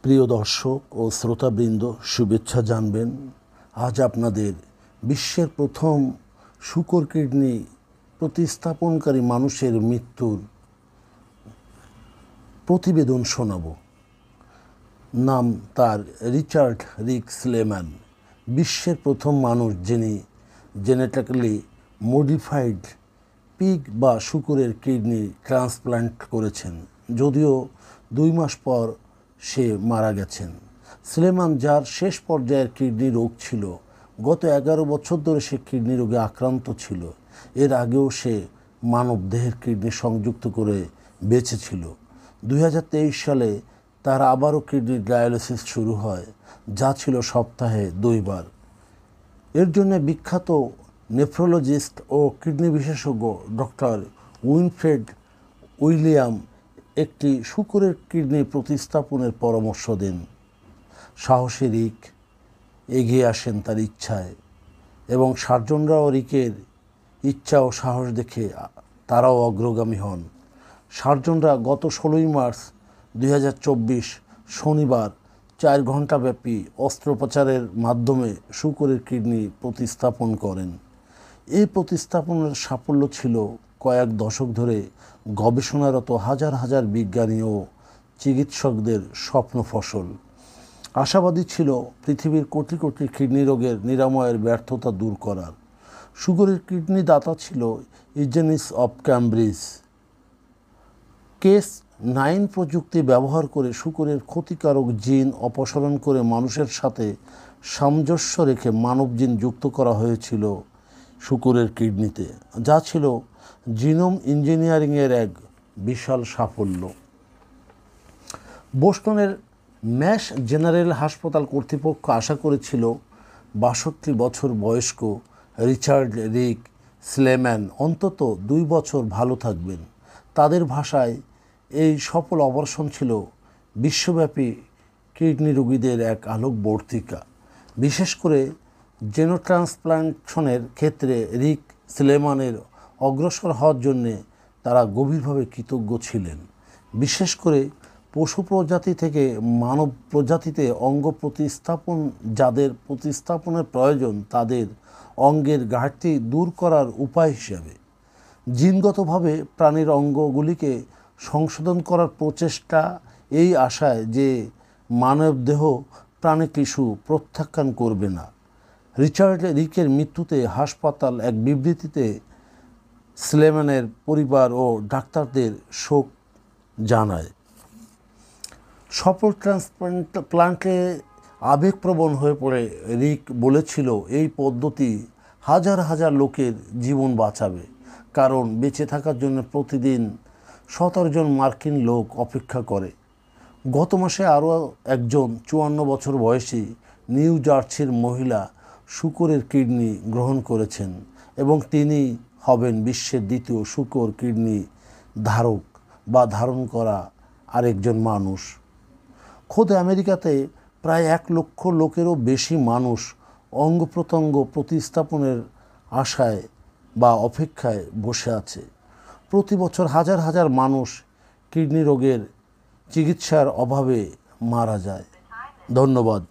প্রিয় দর্শক ও শ্রোতাবৃন্দ, শুভেচ্ছা জানবেন। আজ আপনাদের বিশ্বের প্রথম শূকর কিডনি প্রতিস্থাপনকারী মানুষের মৃত্যুর প্রতিবেদন শোনাব। নাম তার রিচার্ড রিক স্লেম্যান। বিশ্বের প্রথম মানুষ যিনি জেনেটিক্যালি মডিফাইড পিগ বা শূকরের কিডনি ট্রান্সপ্লান্ট করেছেন, যদিও 2 মাস পর সে মারা গেছেন। স্লেম্যান, যার শেষ পর্যায়ের কিডনি রোগ ছিল, গত 11 বছর ধরে সে কিডনি রোগে আক্রান্ত ছিল। এর আগেও সে মানব দেহের কিডনি সংযুক্ত করে বেঁচে ছিল। 2023 সালে তার আবারও কিডনি ডায়ালিসিস শুরু হয়, যা ছিল সপ্তাহে 2 বার। এর জন্য বিখ্যাত নেফ্রোলজিস্ট ও কিডনি বিশেষজ্ঞ ডক্টর উইনফ্রেড উইলিয়াম একটি শূকরের কিডনি প্রতিস্থাপনের পরামর্শ দেন। সাহসী রিক এগিয়ে আসেন তার ইচ্ছায়, এবং সার্জনরাও রিকের ইচ্ছা ও সাহস দেখে তারাও অগ্রগামী হন। সার্জনরা গত 16 মার্চ 2024 শনিবার 4 ঘণ্টাব্যাপী অস্ত্রোপচারের মাধ্যমে শূকরের কিডনি প্রতিস্থাপন করেন। এই প্রতিস্থাপনের সাফল্য ছিল কয়েক দশক ধরে গবেষণারত হাজার হাজার বিজ্ঞানী ও চিকিৎসকদের স্বপ্ন ফসল। আশাবাদী ছিল পৃথিবীর কোটি কোটি কিডনি রোগের নিরাময়ের ব্যর্থতা দূর করার। শূকরের কিডনি দাতা ছিল ইউজেনিস অফ ক্যামব্রিজ। কেস 9 প্রযুক্তি ব্যবহার করে শূকরের ক্ষতিকারক জিন অপসারণ করে মানুষের সাথে সামঞ্জস্য রেখে মানব জিন যুক্ত করা হয়েছিল শূকরের কিডনিতে, যা ছিল জিনোম ইঞ্জিনিয়ারিংয়ের এক বিশাল সাফল্য। বোস্টনের ম্যাস জেনারেল হাসপাতাল কর্তৃপক্ষ আশা করেছিল 62 বছর বয়স্ক রিচার্ড রিক স্লেম্যান অন্তত 2 বছর ভালো থাকবেন। তাদের ভাষায় এই সফল অপারেশন ছিল বিশ্বব্যাপী কিডনি রোগীদের এক আলোকবর্তিকা। বিশেষ করে জেনোট্রান্সপ্লান্টেশনের ক্ষেত্রে রিক স্লেম্যানের অগ্রসর হওয়ার জন্যে তারা গভীরভাবে কৃতজ্ঞ ছিলেন। বিশেষ করে পশু প্রজাতি থেকে মানব প্রজাতিতে অঙ্গ প্রতিস্থাপন, যাদের প্রতিস্থাপনের প্রয়োজন, তাদের অঙ্গের ঘাটতি দূর করার উপায় হিসাবে জিনগতভাবে প্রাণীর অঙ্গগুলিকে সংশোধন করার প্রচেষ্টা, এই আশায় যে মানবদেহ প্রাণী টিস্যু প্রত্যাখ্যান করবে না। রিচার্ড রিকের মৃত্যুতে হাসপাতাল এক বিবৃতিতে স্লেম্যানের পরিবার ও ডাক্তারদের শোক জানায়। সফল ট্রান্সপ্লান্টে আবেগপ্রবণ হয়ে পড়ে রিক বলেছিল, এই পদ্ধতি হাজার হাজার লোকের জীবন বাঁচাবে, কারণ বেঁচে থাকার জন্য প্রতিদিন 17 জন মার্কিন লোক অপেক্ষা করে। গত মাসে আরও একজন 54 বছর বয়সী নিউ জার্সির মহিলা শূকরের কিডনি গ্রহণ করেছেন, এবং তিনি হবেন বিশ্বের দ্বিতীয় শূকর কিডনি ধারক বা ধারণ করা আরেকজন মানুষ। খোদ আমেরিকাতে প্রায় 1 লক্ষ লোকেরও বেশি মানুষ অঙ্গ প্রত্যঙ্গ প্রতিস্থাপনের আশায় বা অপেক্ষায় বসে আছে। প্রতি বছর হাজার হাজার মানুষ কিডনি রোগের চিকিৎসার অভাবে মারা যায়। ধন্যবাদ।